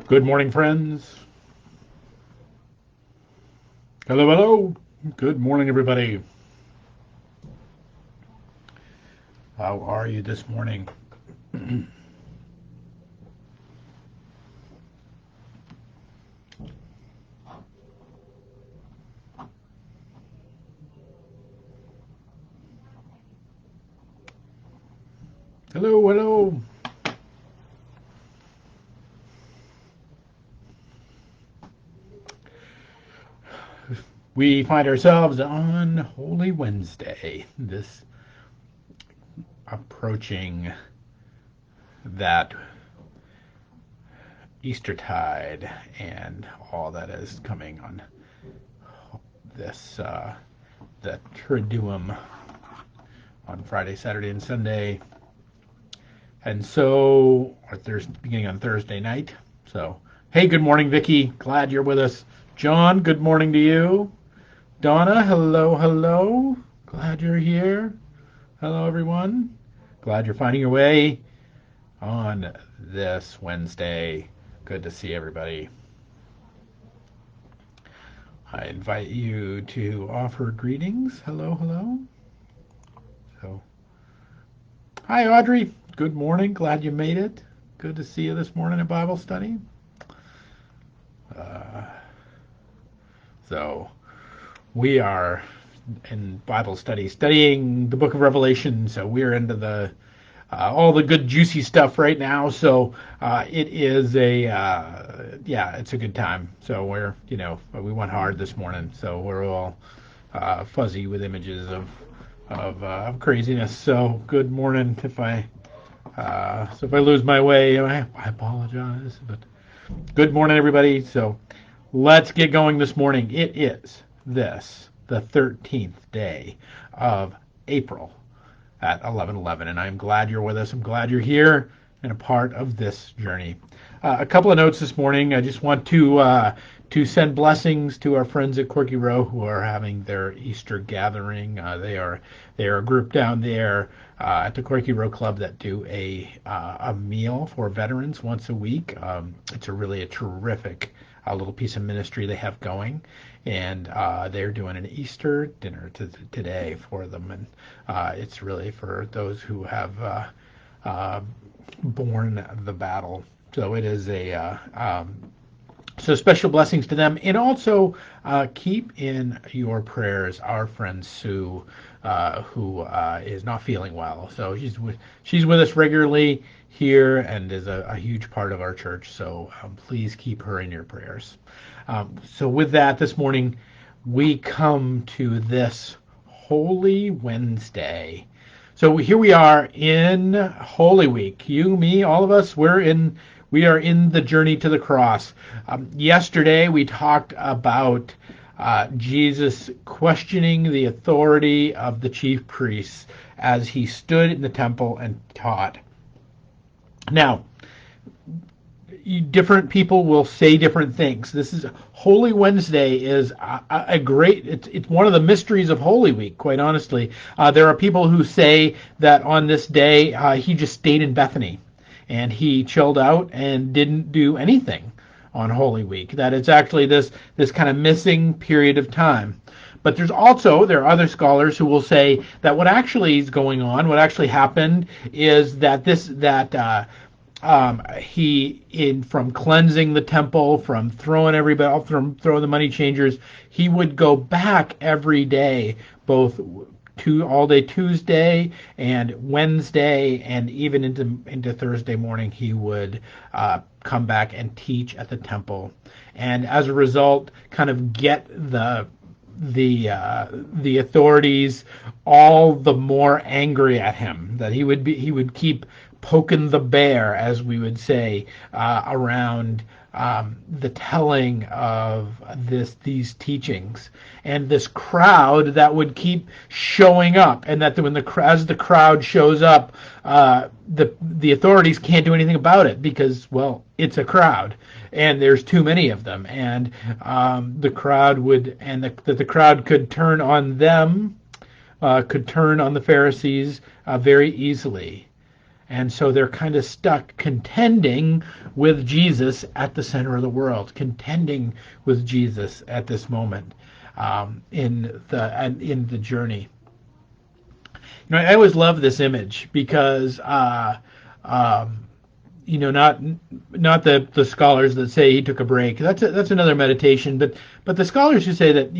Good morning, friends. Hello, hello. Good morning, everybody. How are you this morning? Hello, hello. We find ourselves on Holy Wednesday, this approaching that Eastertide and all that is coming on this, the Triduum on Friday, Saturday, and Sunday. And so, beginning on Thursday night. So, hey, good morning, Vicky. Glad you're with us. John, good morning to you. Donna, hello, hello. Glad you're here. Hello, everyone. Glad you're finding your way on this Wednesday. Good to see everybody. I invite you to offer greetings. Hello, hello. So, hi, Audrey. Good morning. Glad you made it. Good to see you this morning at Bible study. So, we are in Bible study, studying the book of Revelation. So we're into the all the good juicy stuff right now. So it is it's a good time. So we went hard this morning. So we're all fuzzy with images of craziness. So good morning. If I lose my way, I apologize. But good morning, everybody. So let's get going this morning. It is the 13th day of April at 11:11, and I'm glad you're with us. I'm glad you're here and a part of this journey. A couple of notes this morning. I just want to send blessings to our friends at Corky Row who are having their Easter gathering. They are a group down there at the Corky Row Club that do a meal for veterans once a week. It's really a terrific little piece of ministry they have going, and they're doing an Easter dinner today for them, and it's really for those who have borne the battle. So it is so special blessings to them, and also keep in your prayers our friend Sue, who is not feeling well. So she's with us regularly here and is a huge part of our church. So please keep her in your prayers. So with that, this morning we come to this Holy Wednesday. So here we are in Holy Week. You, me, all of us, we are in the journey to the cross. Yesterday we talked about Jesus questioning the authority of the chief priests as he stood in the temple and taught. Now, different people will say different things. This is Holy Wednesday is a great. It's one of the mysteries of Holy Week. Quite honestly, there are people who say that on this day he just stayed in Bethany and he chilled out and didn't do anything on Holy Week. That it's actually this kind of missing period of time. But there are other scholars who will say that what actually is going on, what actually happened, is that from cleansing the temple, from throwing everybody, from throwing the money changers, he would go back every day, both all day Tuesday and Wednesday, and even into Thursday morning, he would come back and teach at the temple, and as a result, kind of get the authorities all the more angry at him, that he would keep poking the bear, as we would say, around the telling of these teachings, and this crowd that would keep showing up, and that as the crowd shows up, the authorities can't do anything about it because, well, it's a crowd and there's too many of them, and the crowd could turn on them, could turn on the Pharisees very easily. And so they're kind of stuck contending with Jesus at the center of the world, contending with Jesus at this moment in the journey. I always love this image because not the scholars that say he took a break. That's another meditation, but the scholars who say that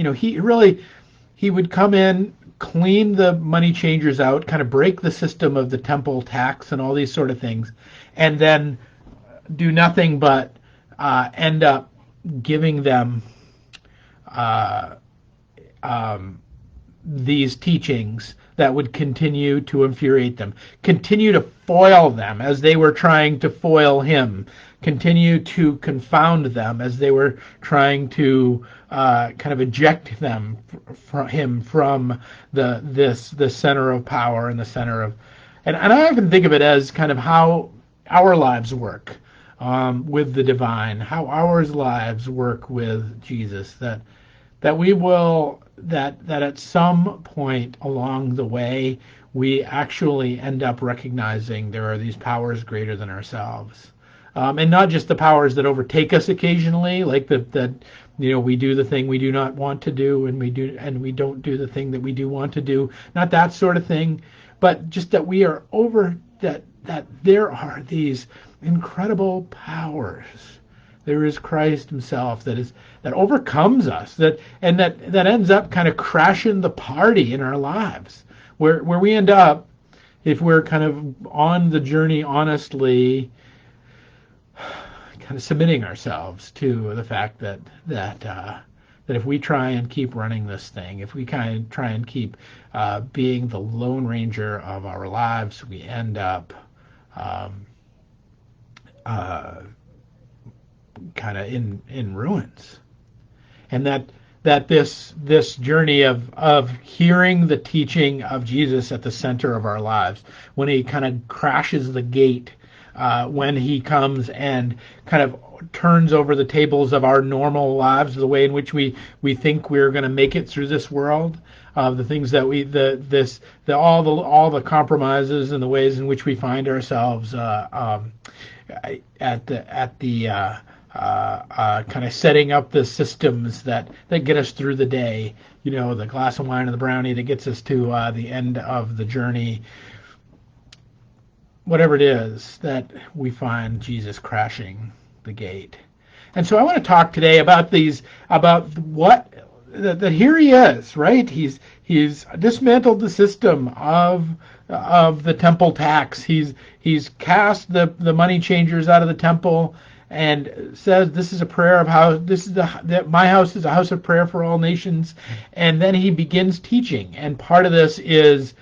he would come in, clean the money changers out, kind of break the system of the temple tax and all these sort of things, and then do nothing but end up giving them these teachings that would continue to infuriate them, continue to foil them as they were trying to foil him, continue to confound them as they were trying to kind of eject him from the center of power and the center of, and I often think of it as kind of how our lives work with the divine, how our lives work with Jesus, that we will that at some point along the way we actually end up recognizing there are these powers greater than ourselves, and not just the powers that overtake us occasionally, like that we do the thing we do not want to do, and we don't do the thing that we do want to do, not that sort of thing, but just that we are over that there are these incredible powers. There is Christ himself that overcomes us, that ends up kind of crashing the party in our lives, where we end up, if we're kind of on the journey honestly, kind of submitting ourselves to the fact that if we try and keep running this thing, if we kind of try and keep being the Lone Ranger of our lives, we end up kind of in ruins. And that this journey of hearing the teaching of Jesus at the center of our lives, when he kind of crashes the gate, when he comes and kind of turns over the tables of our normal lives, the way in which we think we're going to make it through this world, the things that all the compromises and the ways in which we find ourselves at the kind of setting up the systems that get us through the day, the glass of wine and the brownie that gets us to the end of the journey, whatever it is, that we find Jesus crashing the gate. And so I want to talk today about what that here he is, right? He's dismantled the system of the temple tax. He's cast the money changers out of the temple, and says this is a prayer of how this is my house is a house of prayer for all nations. And then he begins teaching, and part of this is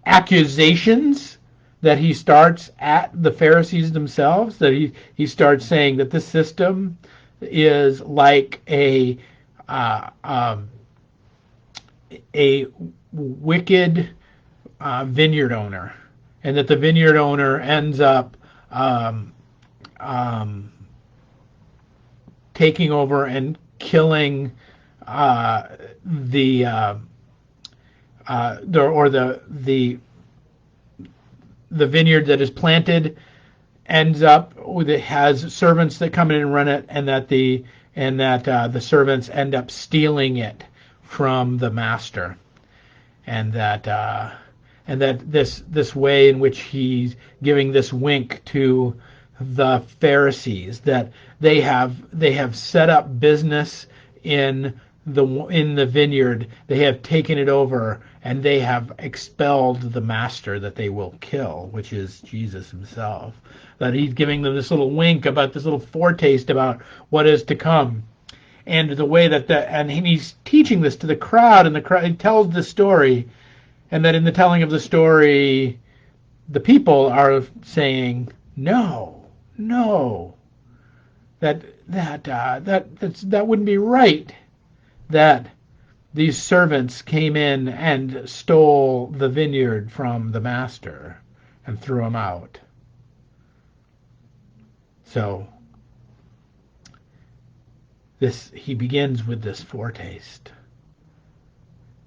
accusations that he starts at the Pharisees themselves, that he starts saying that this system is like a wicked vineyard owner, and that the vineyard owner ends up taking over and killing the vineyard that is planted, ends up with, it has servants that come in and run it, and that the servants end up stealing it from the master, and that this way in which he's giving this wink to the Pharisees, that they have set up business in the vineyard, they have taken it over, and they have expelled the master that they will kill, which is Jesus himself. That he's giving them this little wink about this little foretaste about what is to come. And the way and he's teaching this to the crowd, and the crowd tells the story, and that in the telling of the story, the people are saying, no, that wouldn't be right, that these servants came in and stole the vineyard from the master and threw him out. So he begins with this foretaste.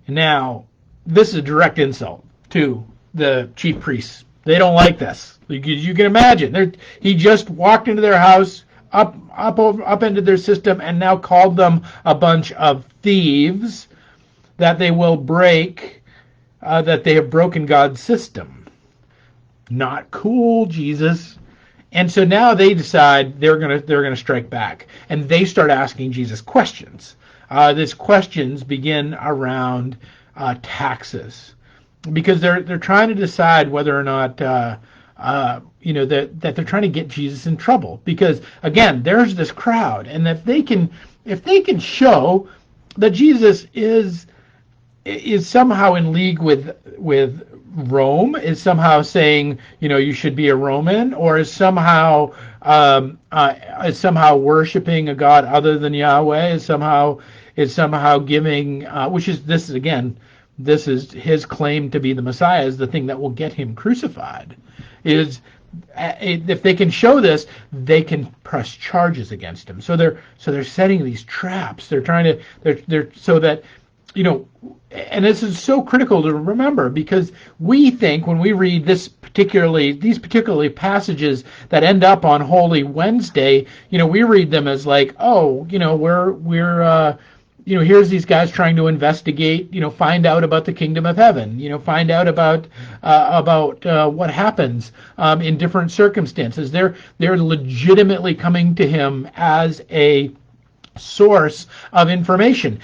And now, this is a direct insult to the chief priests They don't like this. You can imagine. He just walked into their house, up into their system, and now called them a bunch of thieves that they will break, that they have broken God's system. Not cool, Jesus. And so now they decide they're gonna strike back, and they start asking Jesus questions. These questions begin around taxes, because they're trying to decide whether or not that they're trying to get Jesus in trouble. Because again, there's this crowd, and if they can show that Jesus is somehow in league with Rome, is somehow saying, you should be a Roman, or is somehow worshiping a god other than Yahweh, is somehow giving, this is his claim to be the Messiah, is the thing that will get him crucified. Is if they can show this, they can press charges against him. So they're setting these traps. They're trying to so that, and this is so critical to remember, because we think when we read these particularly passages that end up on Holy Wednesday, we read them as like, here's these guys trying to investigate, find out about the kingdom of heaven, find out about what happens in different circumstances. They're legitimately coming to him as a source of information.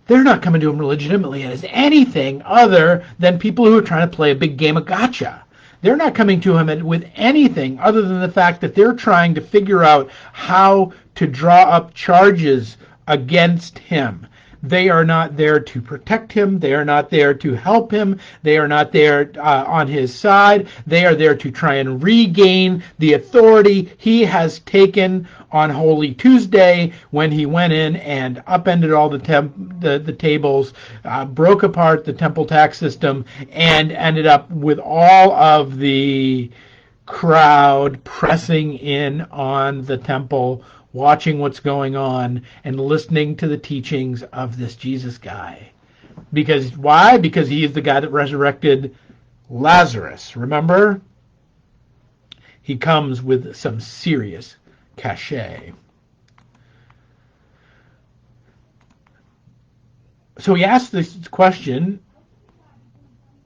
They're not coming to him legitimately as anything other than people who are trying to play a big game of gotcha. They're not coming to him with anything other than the fact that they're trying to figure out how to draw up charges against him. They are not there to protect him. They are not there to help him. They are not there on his side. They are there to try and regain the authority he has taken on Holy Tuesday, when he went in and upended all the tables, broke apart the temple tax system, and ended up with all of the crowd pressing in on the temple, watching what's going on and listening to the teachings of this Jesus guy. Because why? Because he is the guy that resurrected Lazarus. Remember? He comes with some serious cachet. So he asks this question,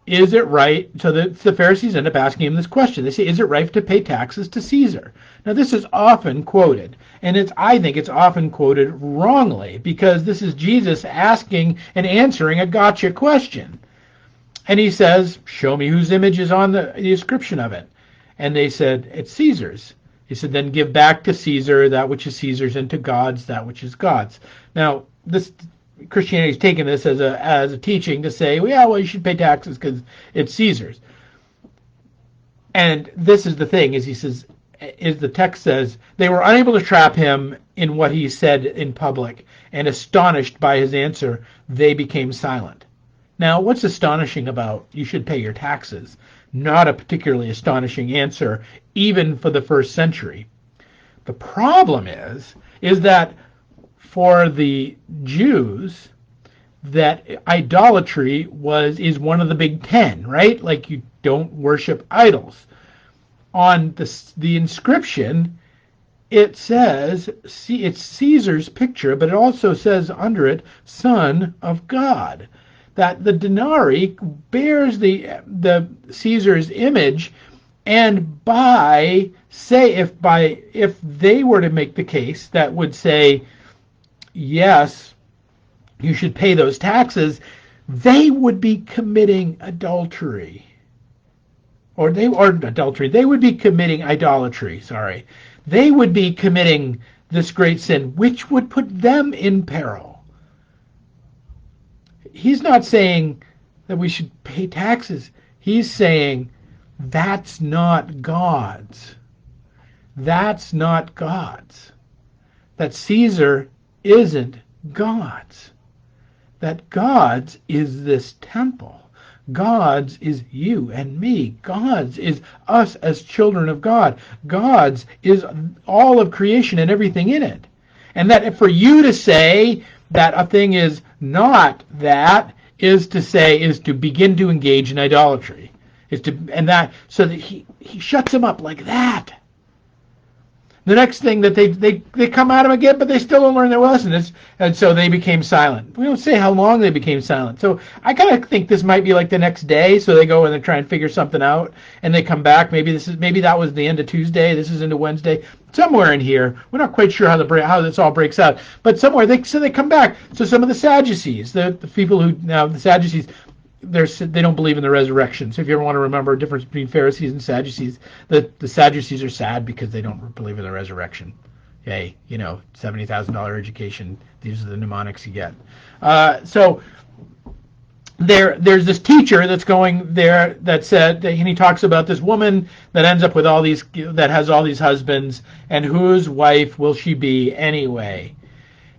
is it right? So the Pharisees end up asking him this question. They say, is it right to pay taxes to Caesar? Now, this is often quoted, and I think it's often quoted wrongly, because this is Jesus asking and answering a gotcha question. And he says, show me whose image is on the inscription of it. And they said, it's Caesar's. He said, then give back to Caesar that which is Caesar's, and to God's that which is God's. Now, Christianity's taken this as a teaching to say, well, you should pay taxes because it's Caesar's. And this is the thing, the text says, they were unable to trap him in what he said in public, and astonished by his answer, they became silent. Now, what's astonishing about you should pay your taxes? Not a particularly astonishing answer, even for the first century. The problem is that for the Jews, that idolatry is one of the big 10, right? Like, you don't worship idols. On the inscription, it says, it's Caesar's picture, but it also says under it, Son of God. That the denarii bears the Caesar's image, and if they were to make the case that would say, yes, you should pay those taxes, they would be committing adultery. They would be committing idolatry, sorry. They would be committing this great sin, which would put them in peril. He's not saying that we should pay taxes. He's saying that's not God's. That's not God's. That Caesar isn't God's. That God's is this temple. God's is you and me. God's is us as children of God. God's is all of creation and everything in it. And that for you to say that a thing is not that is to begin to engage in idolatry. So that he shuts him up like that. The next thing that they come at him again, but they still don't learn their lesson. And so they became silent. We don't say how long they became silent. So I kind of think this might be like the next day. So they go and they try and figure something out, and they come back. Maybe that was the end of Tuesday. This is into Wednesday. Somewhere in here, we're not quite sure how this all breaks out. But somewhere they come back. So some of the Sadducees, the people who now the Sadducees, they don't believe in the resurrection. So if you ever want to remember a difference between Pharisees and Sadducees, the Sadducees are sad because they don't believe in the resurrection. Hey, $70,000 education. These are the mnemonics you get. So there's this teacher that's going there that said, and he talks about this woman that ends up with that has all these husbands, and whose wife will she be anyway?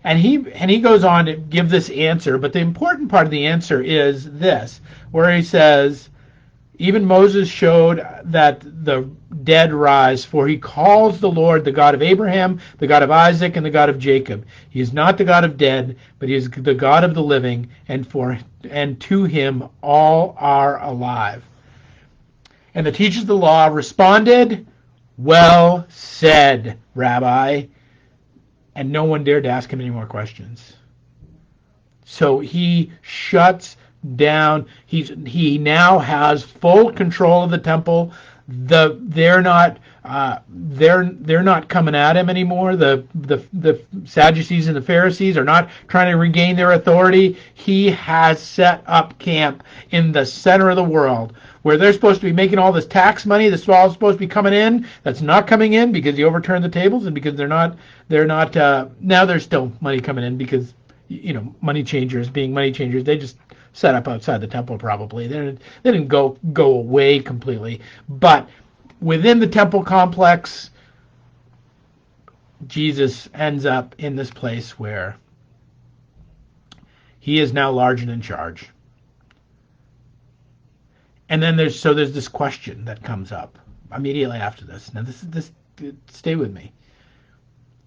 And he goes on to give this answer, but the important part of the answer is this, where he says, even Moses showed that the dead rise, for he calls the Lord the God of Abraham, the God of Isaac, and the God of Jacob. He is not the God of dead, but he is the God of the living, and to him all are alive. And the teachers of the law responded, well said, Rabbi. And no one dared to ask him any more questions. So he shuts down. He now has full control of the temple. They're not coming at him anymore. The Sadducees and the Pharisees are not trying to regain their authority. He has set up camp in the center of the world, where they're supposed to be making all this tax money that's all supposed to be coming in, that's not coming in because he overturned the tables, and because they're not now there's still money coming in because money changers being money changers, they just set up outside the temple probably. They didn't go away completely, but within the temple complex, Jesus ends up in this place where he is now large and in charge. And then there's this question that comes up immediately after this. Now this stay with me.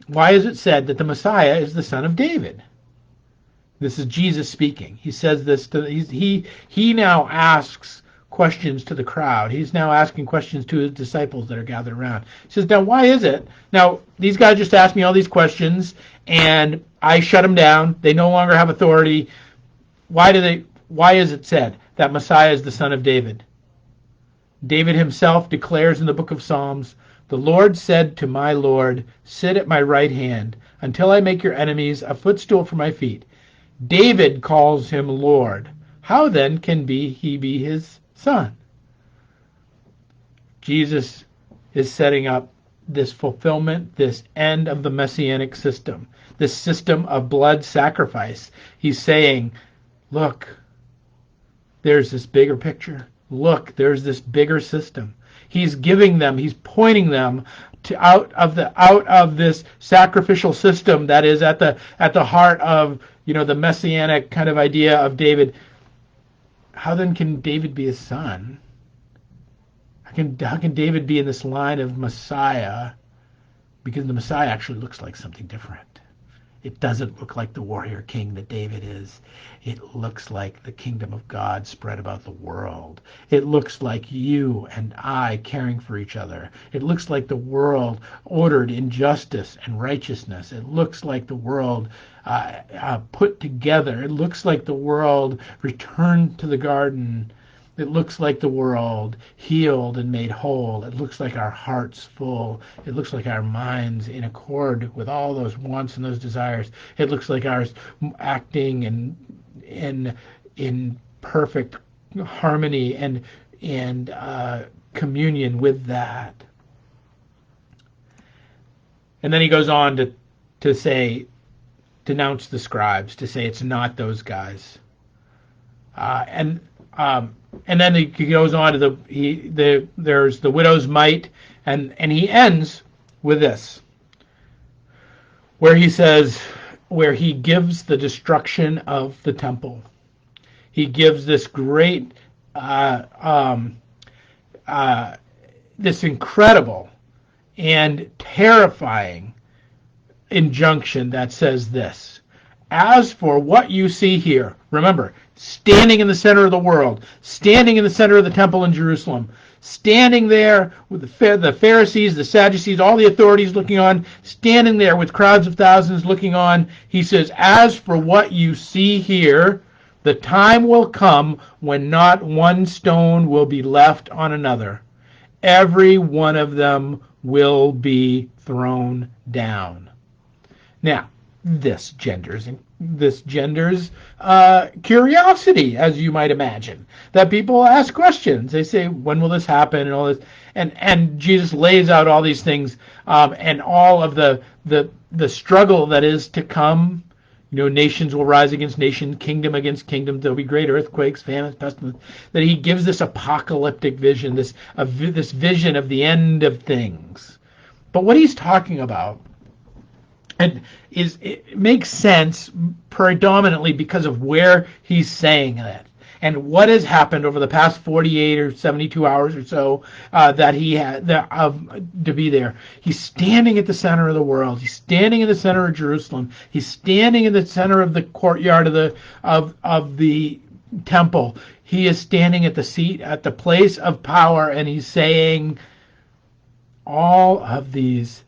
Why is it said that the Messiah is the son of David? This is Jesus speaking. He says this he now asks questions to the crowd. He's now asking questions to his disciples that are gathered around. He says, now why is it? Now these guys just asked me all these questions and I shut them down. They no longer have authority. Why is it said that Messiah is the son of David? David himself declares in the book of Psalms, the Lord said to my Lord, sit at my right hand until I make your enemies a footstool for my feet. David calls him Lord. How then can he be his son? Jesus is setting up this fulfillment, this end of the messianic system, this system of blood sacrifice. He's saying, look, there's this bigger picture. Look, there's this bigger system. He's pointing them out of this sacrificial system that is at the heart of the messianic kind of idea of David. How then can David be his son? How can David be in this line of Messiah? Because the Messiah actually looks like something different. It doesn't look like the warrior king that David is. It looks like the kingdom of God spread about the world. It looks like you and I caring for each other. It looks like the world ordered in justice and righteousness. It looks like the world put together. It looks like the world returned to the garden. It looks like the world healed and made whole. It looks like our hearts full. It looks like our minds in accord with all those wants and those desires. It looks like ours acting in perfect harmony and communion with that. And then he goes on to say, denounce the scribes, to say it's not those guys. And then he goes on to there's the widow's mite, and he ends with this, where he gives the destruction of the temple. He gives this great, this incredible and terrifying injunction that says this: As for what you see here, remember, standing in the center of the world, standing in the center of the temple in Jerusalem, standing there with the Pharisees, the Sadducees, all the authorities looking on, standing there with crowds of thousands looking on, he says, as for what you see here, the time will come when not one stone will be left on another. Every one of them will be thrown down. Now, this genders curiosity, as you might imagine, that people ask questions. They say, when will this happen, and all this, and Jesus lays out all these things, and all of the struggle that is to come. Nations will rise against nation, kingdom against kingdom. There'll be great earthquakes, famines, pestilence. That he gives this apocalyptic vision, this vision of the end of things. But what he's talking about, and it makes sense predominantly because of where he's saying that and what has happened over the past 48 or 72 hours or so that he had to be there. He's standing at the center of the world. He's standing in the center of Jerusalem. He's standing in the center of the courtyard of the temple. He is standing at the seat, at the place of power, and he's saying, all of these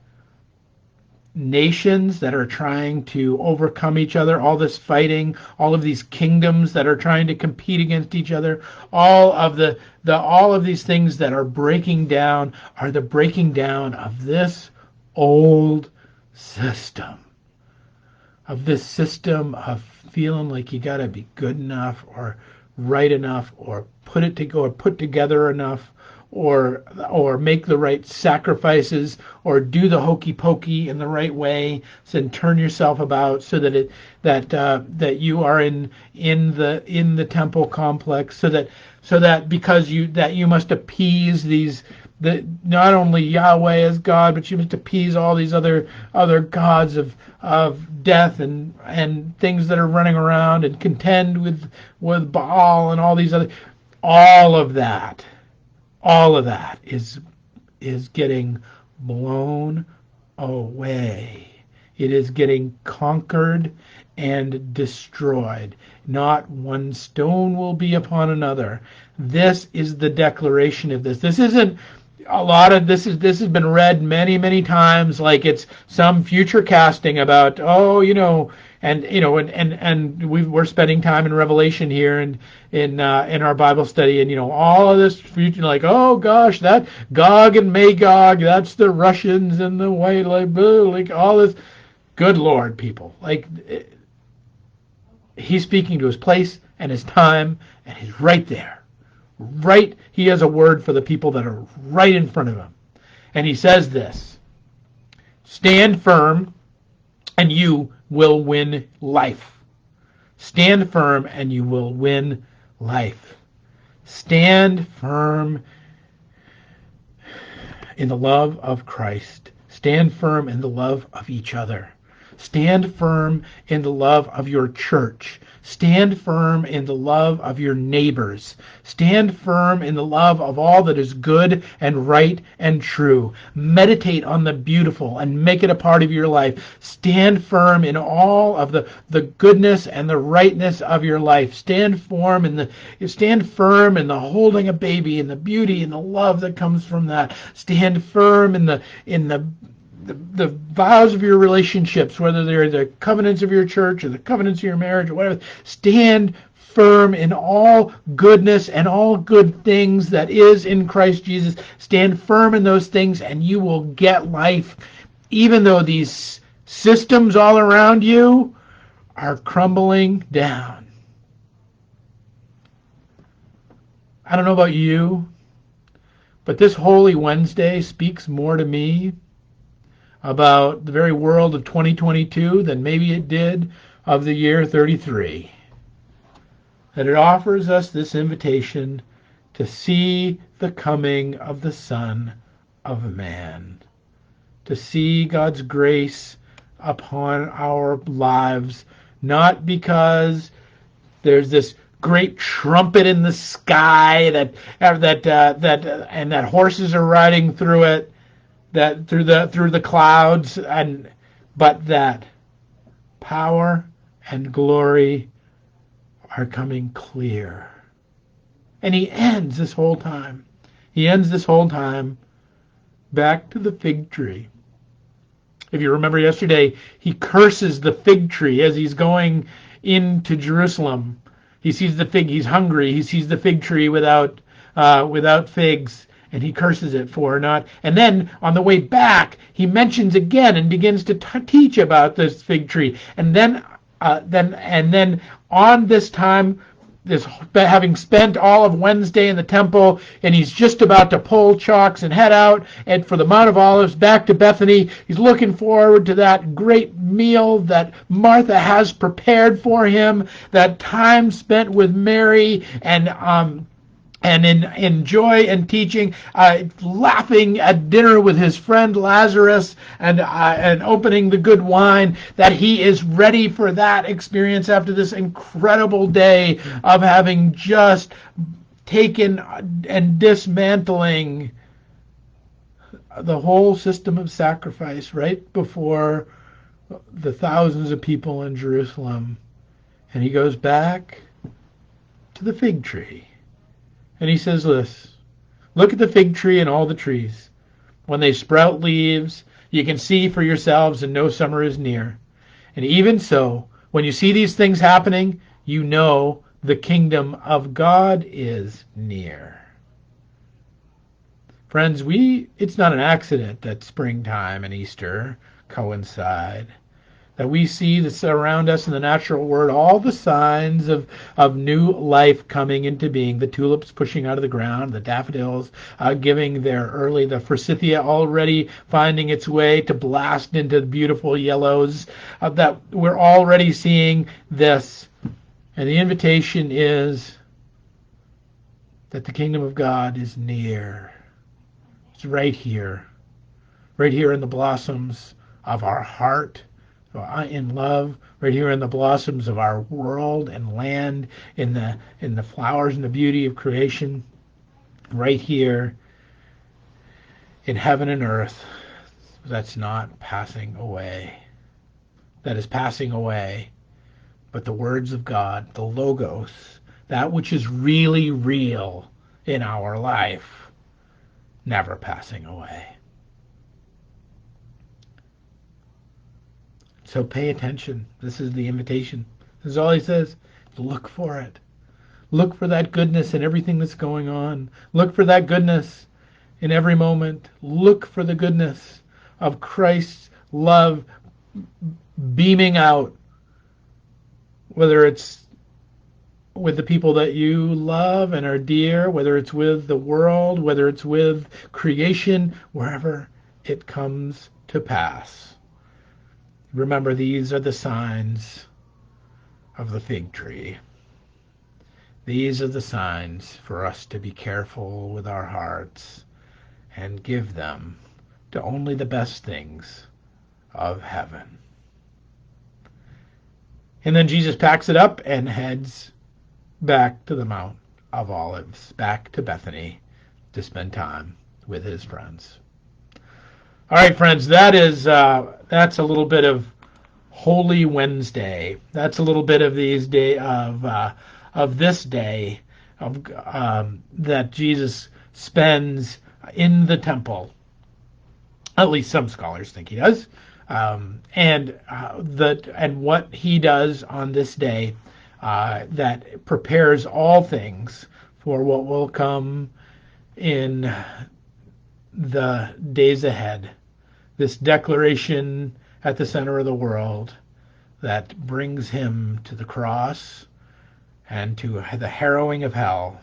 nations that are trying to overcome each other, all this fighting, all of these kingdoms that are trying to compete against each other, all of these things that are breaking down are the breaking down of this old system, of feeling like you got to be good enough or right enough or put together enough, or make the right sacrifices, or do the hokey pokey in the right way, and turn yourself about so that that you are in the temple complex, so that because you must appease not only Yahweh as God, but you must appease all these other gods of death and things that are running around, and contend with Baal and all these other, all of that is getting blown away. It is getting conquered and destroyed. Not one stone will be upon another. This is the declaration of this. This isn't a lot of this has been read many, many times like it's some future casting about, and we're spending time in Revelation here and in our Bible study, and all of this future, like, oh gosh, that Gog and Magog, that's the Russians and the white, like all this. Good Lord, people, he's speaking to his place and his time, and he's right there. Right, he has a word for the people that are right in front of him. And he says this: stand firm and you will win life. Stand firm and you will win life. Stand firm in the love of Christ. Stand firm in the love of each other. Stand firm in the love of your church. Stand firm in the love of your neighbors. Stand firm in the love of all that is good and right and true. Meditate on the beautiful and make it a part of your life. Stand firm in all of the goodness and the rightness of your life. Stand firm in the holding a baby and the beauty and the love that comes from that. Stand firm in the vows of your relationships, whether they're the covenants of your church or the covenants of your marriage or whatever. Stand firm in all goodness and all good things that is in Christ Jesus. Stand firm in those things and you will get life, even though these systems all around you are crumbling down. I don't know about you, but this Holy Wednesday speaks more to me about the very world of 2022 than maybe it did of the year 33. That it offers us this invitation to see the coming of the Son of Man, to see God's grace upon our lives, not because there's this great trumpet in the sky that horses are riding through it, through the clouds, but that power and glory are coming clear. And he ends this whole time. He ends this whole time back to the fig tree. If you remember yesterday, he curses the fig tree as he's going into Jerusalem. He sees the fig. He's hungry. He sees the fig tree without figs, and he curses it for not. And then on the way back, he mentions again and begins to teach about this fig tree. And then on this time, this having spent all of Wednesday in the temple, and he's just about to pull chalks and head out and for the Mount of Olives back to Bethany. He's looking forward to that great meal that Martha has prepared for him, that time spent with Mary and in joy and teaching, laughing at dinner with his friend Lazarus, and opening the good wine, that he is ready for that experience after this incredible day of having just taken and dismantling the whole system of sacrifice right before the thousands of people in Jerusalem. And he goes back to the fig tree. And he says this, look at the fig tree and all the trees. When they sprout leaves, you can see for yourselves and know summer is near. And even so, when you see these things happening, you know the kingdom of God is near. Friends, it's not an accident that springtime and Easter coincide. That we see this around us in the natural world, all the signs of new life coming into being, the tulips pushing out of the ground, the daffodils giving the forsythia already finding its way to blast into the beautiful yellows, that we're already seeing this. And the invitation is that the kingdom of God is near. It's right here in the blossoms of our heart, in love, right here in the blossoms of our world and land, in the flowers and the beauty of creation, right here in heaven and earth, that's not passing away. That is passing away. But the words of God, the Logos, that which is really real in our life, never passing away. So pay attention. This is the invitation. This is all he says. Look for it. Look for that goodness in everything that's going on. Look for that goodness in every moment. Look for the goodness of Christ's love beaming out, whether it's with the people that you love and are dear, whether it's with the world, whether it's with creation, wherever it comes to pass. Remember, these are the signs of the fig tree. These are the signs for us to be careful with our hearts and give them to only the best things of heaven. And then Jesus packs it up and heads back to the Mount of Olives, back to Bethany to spend time with his friends. All right, friends, that's a little bit of Holy Wednesday. That's a little bit of this day that Jesus spends in the temple. At least some scholars think he does. And what he does on this day that prepares all things for what will come in the days ahead. This declaration at the center of the world that brings him to the cross and to the harrowing of hell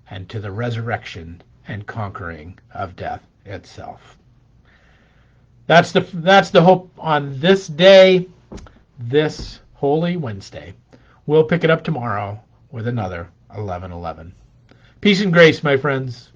and to the resurrection and conquering of death itself. That's the hope on this day, this Holy Wednesday. We'll pick it up tomorrow with another 11:11. Peace and grace, my friends.